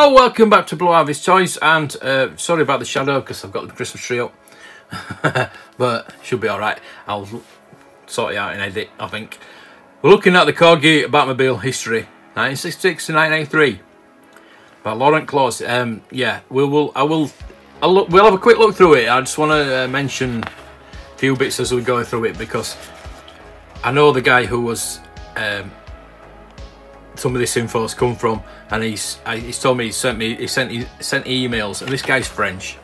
Hello, welcome back to Blue Harvest Toys, and sorry about the shadow because I've got the Christmas tree up, but should be alright. I'll sort it out in edit, I think. We're looking at the Corgi Batmobile history, 1966 to 1983, by Laurent Claus. Yeah, we'll have a quick look through it. I just want to mention a few bits as we go through it, because I know the guy who was some of this info has come from, and he's told me he sent emails, and this guy's French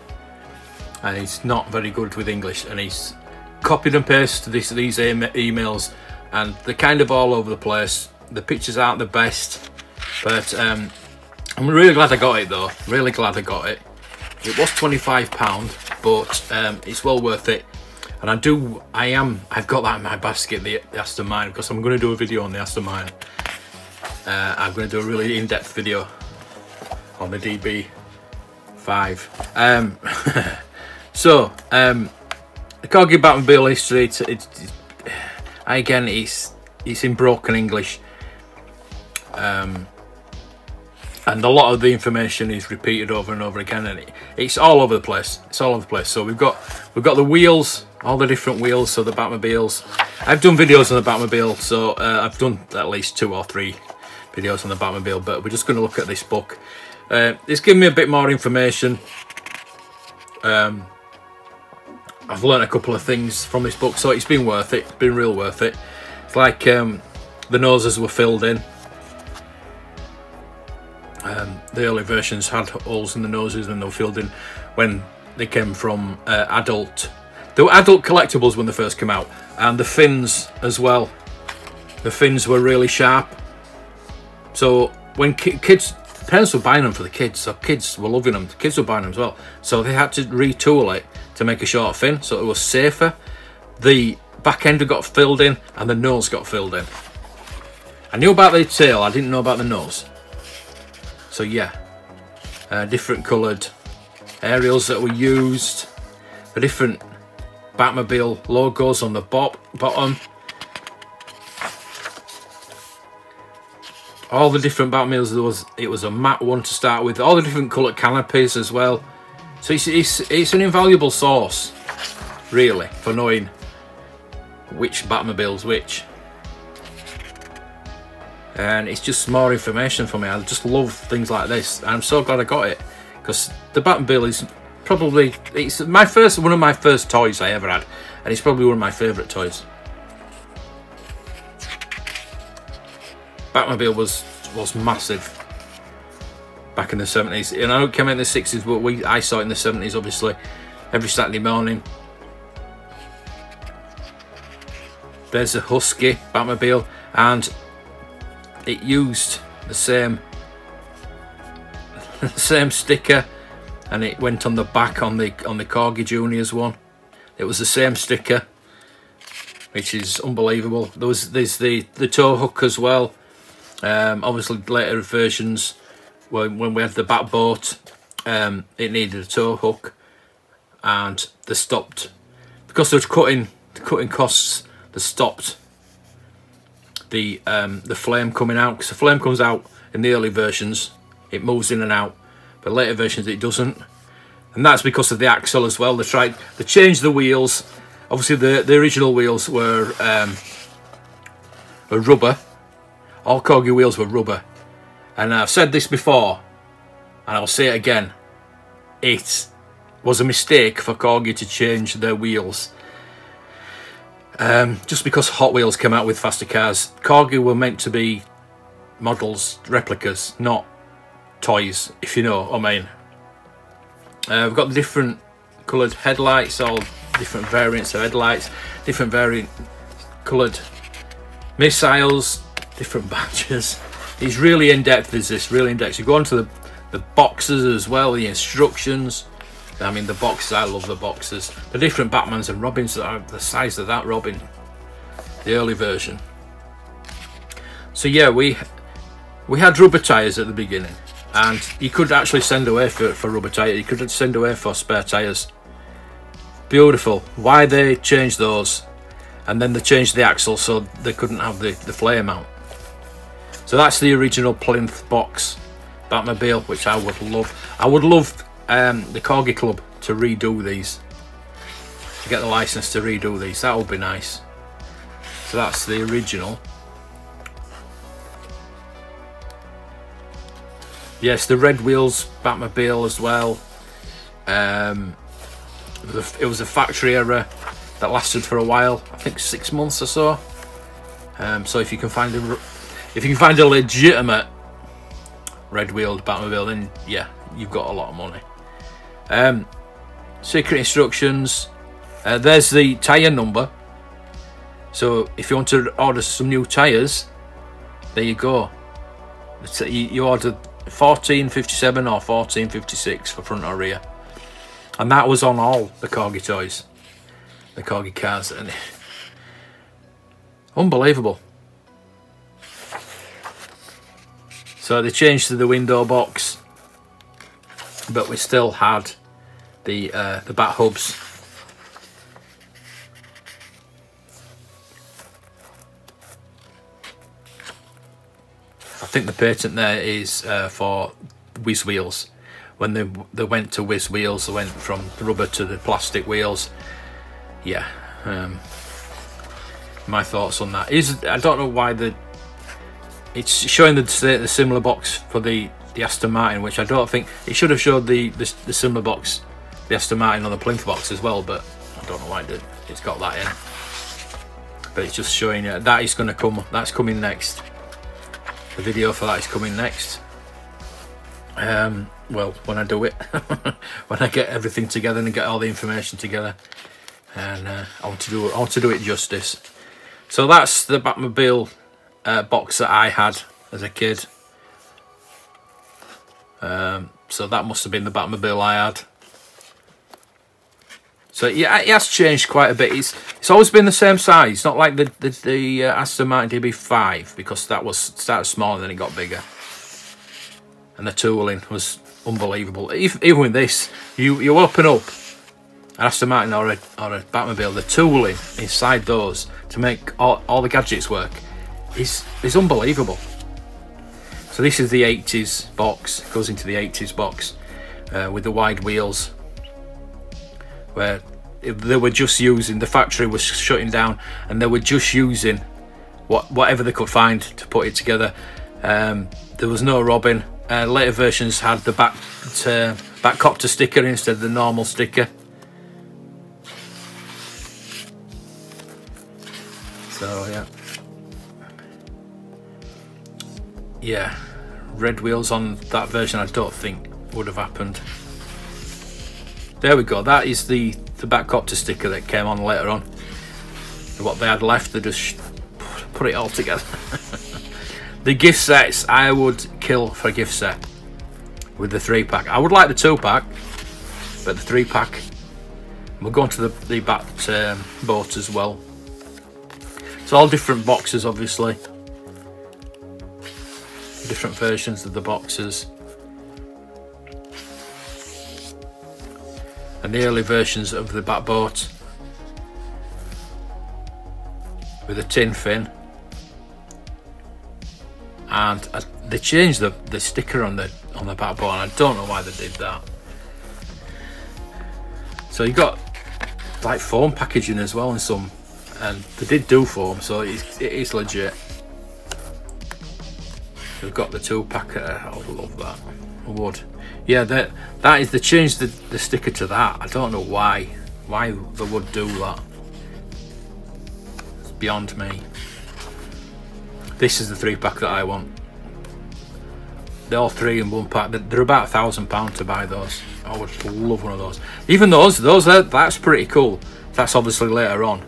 and he's not very good with English, and he's copied and pasted these emails, and they're kind of all over the place. The pictures aren't the best, but I'm really glad I got it though. Really glad I got it. It was £25, but it's well worth it. And I've got that in my basket, the Aston Martin, because I'm going to do a video on the Aston Martin. I'm going to do a really in-depth video on the DB5. So, the Corgi Batmobile history, again, it's in broken English. And a lot of the information is repeated over and over again, and it's all over the place. It's all over the place. So we've got the wheels, all the different wheels, so the Batmobiles. I've done videos on the Batmobile, so I've done at least 2 or 3 videos on the Batmobile, but we're just going to look at this book. It's given me a bit more information. I've learned a couple of things from this book, so it's been worth it. It's been real worth it. It's like the noses were filled in. The early versions had holes in the noses, and they were filled in when they came from adult. They were adult collectibles when they first came out, and the fins as well. The fins were really sharp. So when parents were buying them for the kids, so kids were loving them. The kids were buying them as well. So they had to retool it to make a short fin, so it was safer. The back end got filled in, and the nose got filled in. I knew about the tail, I didn't know about the nose. So yeah, different coloured aerials that were used, the different Batmobile logos on the bottom, all the different Batmobiles. It was a matte one to start with, all the different coloured canopies as well. So it's an invaluable source, really, for knowing which Batmobile's which. And it's just more information for me. I just love things like this, and I'm so glad I got it, because the Batmobile is probably, it's one of my first toys I ever had, and it's probably one of my favourite toys. Batmobile was massive back in the 70s, and I know it came out in the 60s, but I saw it in the 70s, obviously, every Saturday morning. There's a Husky Batmobile, and it used the same sticker, and it went on the back on the Corgi Juniors one. It was the same sticker, which is unbelievable. There's the tow hook as well. Obviously later versions, when we had the Bat boat, it needed a tow hook, and they stopped because they were cutting costs. They stopped the flame coming out, because the flame comes out in the early versions, it moves in and out, but later versions it doesn't, and that's because of the axle as well. They changed the wheels. Obviously the original wheels were rubber. All Corgi wheels were rubber, and I've said this before and I'll say it again, it was a mistake for Corgi to change their wheels. Just because Hot Wheels came out with faster cars, Corgi were meant to be models, replicas, not toys, if you know what I mean. We've got the different coloured headlights, all different variants of headlights, different variant coloured missiles, different badges. It's really in depth, is this, really in depth. You go on to the boxes as well, the instructions. I mean, the boxes, I love the boxes. The different Batmans and Robins that are the size of that Robin, the early version. So yeah, we had rubber tyres at the beginning, and you could actually send away for rubber tyres. You could send away for spare tyres. Beautiful. Why they changed those, and then they changed the axle so they couldn't have the flame out. So that's the original plinth box. Batmobile, which I would love. I would love the Corgi Club to redo these, to get the license to redo these. That would be nice. So that's the original. Yes, the Red Wheels Batmobile as well. It was a factory error that lasted for a while. I think 6 months or so. So if you can find a legitimate red-wheeled Batmobile, then yeah, you've got a lot of money. Secret instructions. There's the tyre number. So if you want to order some new tyres, there you go. You ordered 1457 or 1456 for front or rear, and that was on all the Corgi toys, the Corgi cars, and unbelievable. So they changed to the window box, but we still had the bat hubs. I think the patent there is for whiz wheels. When they went to whiz wheels, they went from the rubber to the plastic wheels. Yeah, my thoughts on that is, I don't know why it's showing the similar box for the Aston Martin, which I don't think it should have showed the similar box, the Aston Martin on the plinth box as well, but I don't know why it's got that in. But it's just showing you that is going to come. That's coming next. The video for that is coming next. Well, when I do it, when I get everything together and get all the information together, and I want to do it justice. So that's the Batmobile box that I had as a kid. So that must have been the Batmobile I had. So yeah, it has changed quite a bit. It's always been the same size, not like the Aston Martin DB5, because that started small and then it got bigger. And the tooling was unbelievable. Even with this, you open up an Aston Martin or a Batmobile, the tooling inside those to make all the gadgets work is unbelievable. So this is the 80s box, goes into the 80s box with the wide wheels, where they were just using, the factory was shutting down and they were just using whatever they could find to put it together. There was no robbing. Later versions had the back copter sticker instead of the normal sticker. So yeah, red wheels on that version I don't think would have happened. There we go, that is the back copter sticker that came on later on. What they had left, they just put it all together. The gift sets, I would kill for a gift set with the 3-pack. I would like the 2-pack, but the 3-pack. We'll go on to the bat boat as well. It's all different boxes, obviously. Different versions of the boxes. And the early versions of the bat boat with a tin fin. And they changed the sticker on the bat boat, and I don't know why they did that. So you got like foam packaging as well in some, and they did do foam, so it is legit. They've got the 2-pack. I would love that. I would. Yeah, that is, they changed the sticker to that. I don't know why they would do that. It's beyond me. This is the 3-pack that I want. They're all 3 in 1 pack. They're about £1,000 to buy those. I would love one of those. Even that's pretty cool. That's obviously later on,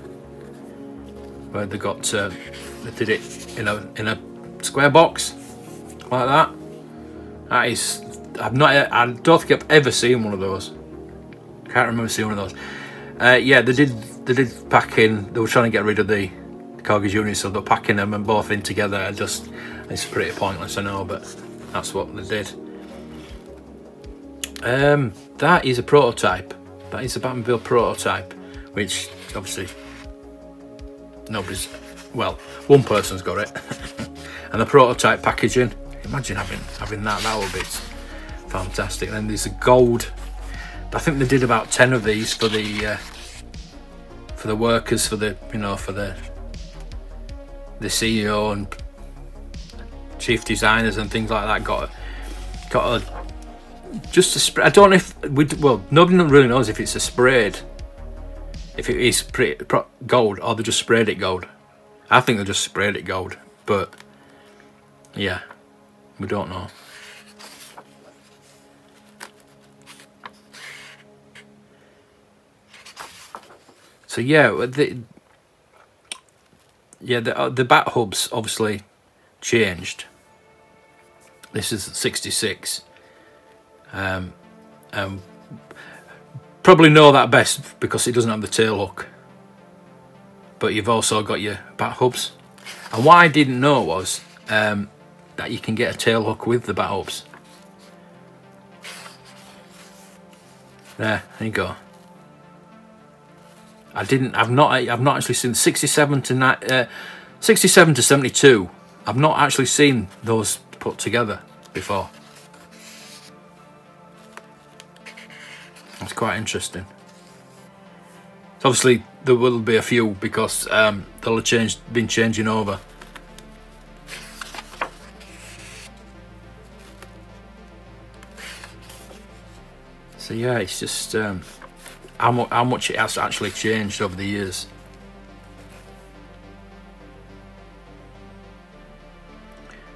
where they got they did it in a square box like that. That is, I don't think I've ever seen one of those. Can't remember seeing one of those. Yeah, they did pack in. They were trying to get rid of the Corgi units, so they're packing them and both in together. It's pretty pointless, I know, but that's what they did. That is a prototype. That is a Batmobile prototype, which obviously one person's got it. And the prototype packaging Imagine having that. That would be fantastic. And then there's a gold. I think they did about 10 of these for the workers, for the for the CEO and chief designers and things like that. Got a just a spray. I don't know if nobody really knows if it's a sprayed, if it is gold, or they just sprayed it gold. I think they just sprayed it gold, but yeah, we don't know. So yeah, the bat hubs obviously changed. This is 66. Probably know that best because it doesn't have the tail hook. But you've also got your bat hubs. And what I didn't know was that you can get a tail hook with the bat hubs. There you go. I've not actually seen 67 to 72. I've not actually seen those put together before. It's quite interesting. So obviously there will be a few because they'll have been changing over. So yeah, it's just how much it has actually changed over the years.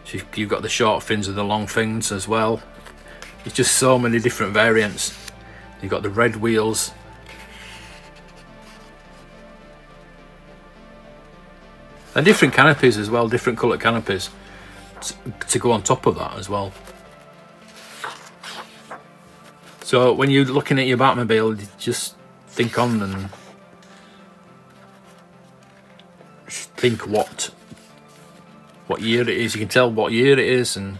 So you've got the short fins and the long fins as well. It's just so many different variants. You've got the red wheels. And different canopies as well, different colour canopies to go on top of that as well. So when you're looking at your Batmobile, you just think on and think what year it is. You can tell what year it is, and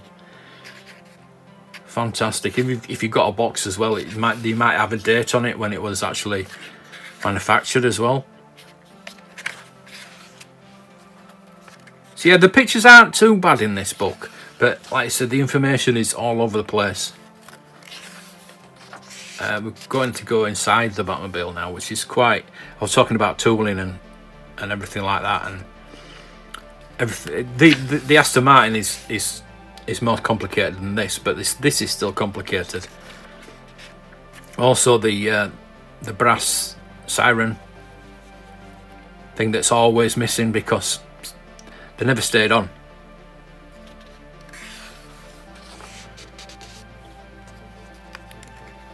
fantastic. If you've got a box as well, you might have a date on it when it was actually manufactured as well. So yeah, the pictures aren't too bad in this book, but like I said, the information is all over the place. We're going to go inside the Batmobile now, which is quite. I was talking about tooling and everything like that, and everything. The Aston Martin is more complicated than this, but this is still complicated. Also, the brass siren thing that's always missing because they never stayed on.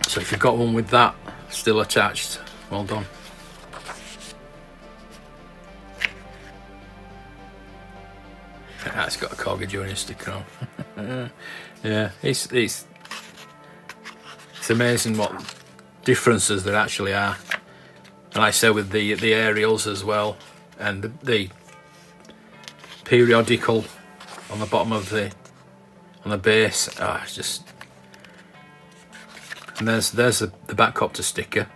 So if you've got one with that still attached, well done. That's got a Corgi Junior sticker on. Yeah, it's amazing what differences there actually are. And like I say, with the aerials as well, and the periodical on the bottom of the base. It's just. And there's the Batcopter sticker.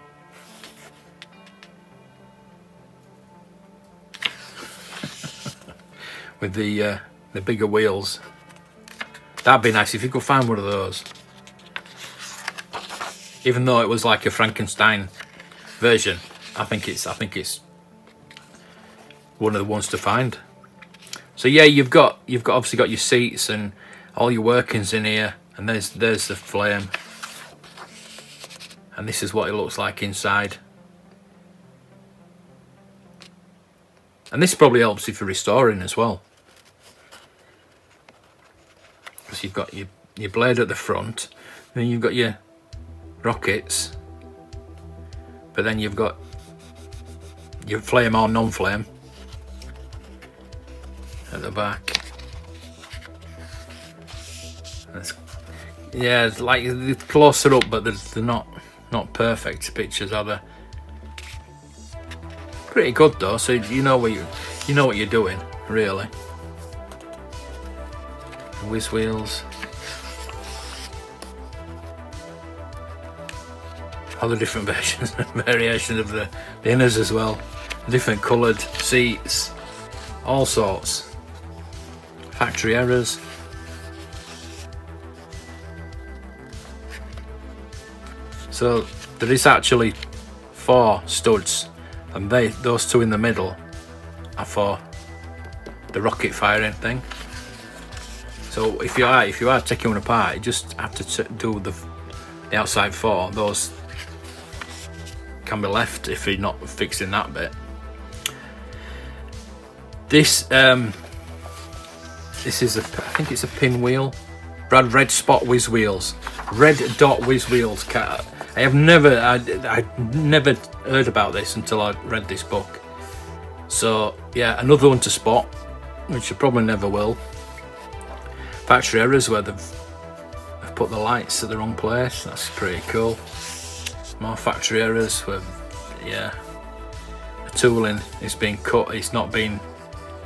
With the bigger wheels. That'd be nice if you could find one of those. Even though it was like a Frankenstein version, I think it's one of the ones to find. So yeah, you've obviously got your seats and all your workings in here, and there's the flame. And this is what it looks like inside. And this probably helps you for restoring as well. Because you've got your blade at the front, then you've got your rockets, but then you've got your flame or non-flame at the back. Yeah, it's like they're closer up, but they're not perfect pictures, are they? Pretty good though, so you know what you're doing, really. Whiz wheels. All the different versions and variations of the inners as well. Different coloured seats, all sorts. Factory errors. So there is actually 4 studs, and those 2 in the middle are for the rocket firing thing. So if you are taking one apart, you just have to do the outside 4. Those can be left if you're not fixing that bit. This is I think it's a pinwheel. Red spot whiz wheels, red dot whiz wheels. I never heard about this until I read this book. So yeah, another one to spot, which you probably never will. Factory errors where they've put the lights at the wrong place. That's pretty cool. More factory errors where, yeah, the tooling is being cut. It's not being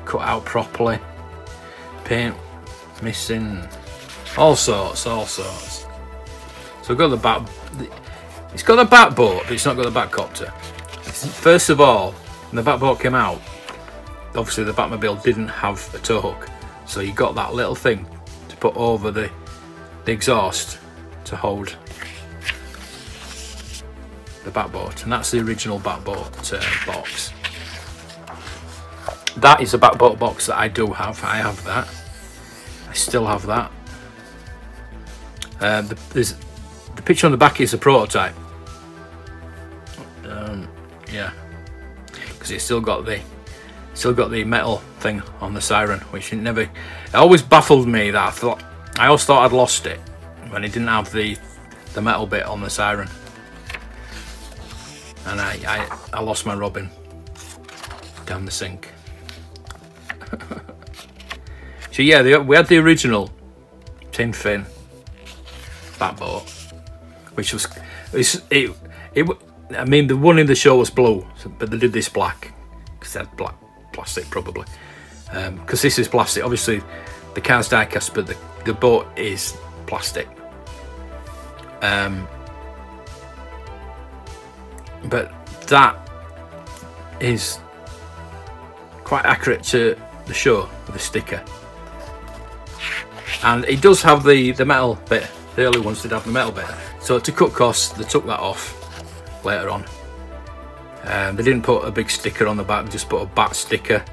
cut out properly. Paint missing. All sorts. So we've got the back. It's got the back boat, but it's not got the back copter. First of all, when the back boat came out, obviously the Batmobile didn't have a tow hook, so you got that little thing to put over the exhaust to hold the back boat, and that's the original back boat box. That is a back boat box that I do have. I have that. I still have that. There's the picture on the back is a prototype. Yeah, because it's still got the metal thing on the siren, which it always baffled me that I always thought I'd lost it when it didn't have the metal bit on the siren, and I lost my Robin down the sink. So yeah, we had the original tin fin Batboat, which was I mean, the one in the show was blue, but they did this black because they had black plastic probably. Because this is plastic, obviously the car's die-cast, but the boat is plastic. But that is quite accurate to the show with the sticker, and it does have the metal bit. The early ones did have the metal bit, so to cut costs they took that off later on. They didn't put a big sticker on the back, they just put a bat sticker,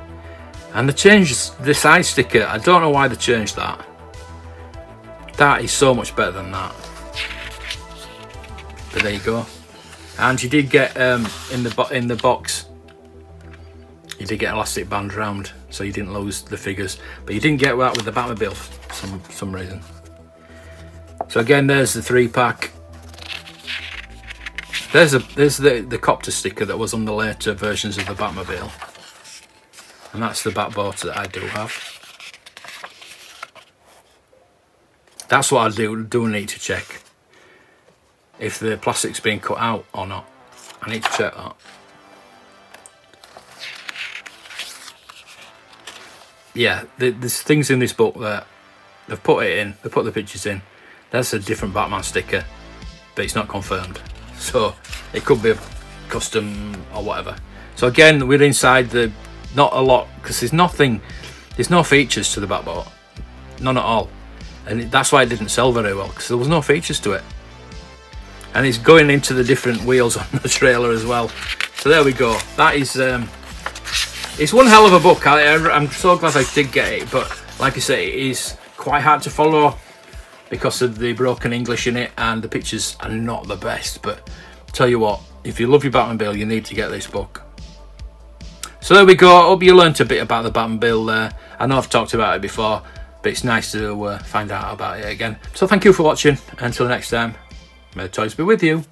and they changed the side sticker. I don't know why they changed that. That is so much better than that. But there you go. And you did get in the box, you did get elastic band round, so you didn't lose the figures. But you didn't get that with the Batmobile for some reason. So again, there's the 3-pack. There's the copter sticker that was on the later versions of the Batmobile, and that's the Batboat that I do have. That's what I do need to check, if the plastic's being cut out or not. I need to check that. Yeah, there's things in this book that they've put it in, they put the pictures in. That's a different Batman sticker, but it's not confirmed. So it could be a custom or whatever. So again, we're inside the, not a lot, because there's no features to the Batboat, none at all. And that's why it didn't sell very well, because there was no features to it. And it's going into the different wheels on the trailer as well. So there we go. That is, it's one hell of a book. I'm so glad I did get it, but like I say, it is quite hard to follow because of the broken English in it, and the pictures are not the best. But tell you what, if you love your Batmobile, you need to get this book. So there we go. I hope you learnt a bit about the Batmobile there. I know I've talked about it before, but it's nice to find out about it again. So thank you for watching. Until next time, may the toys be with you.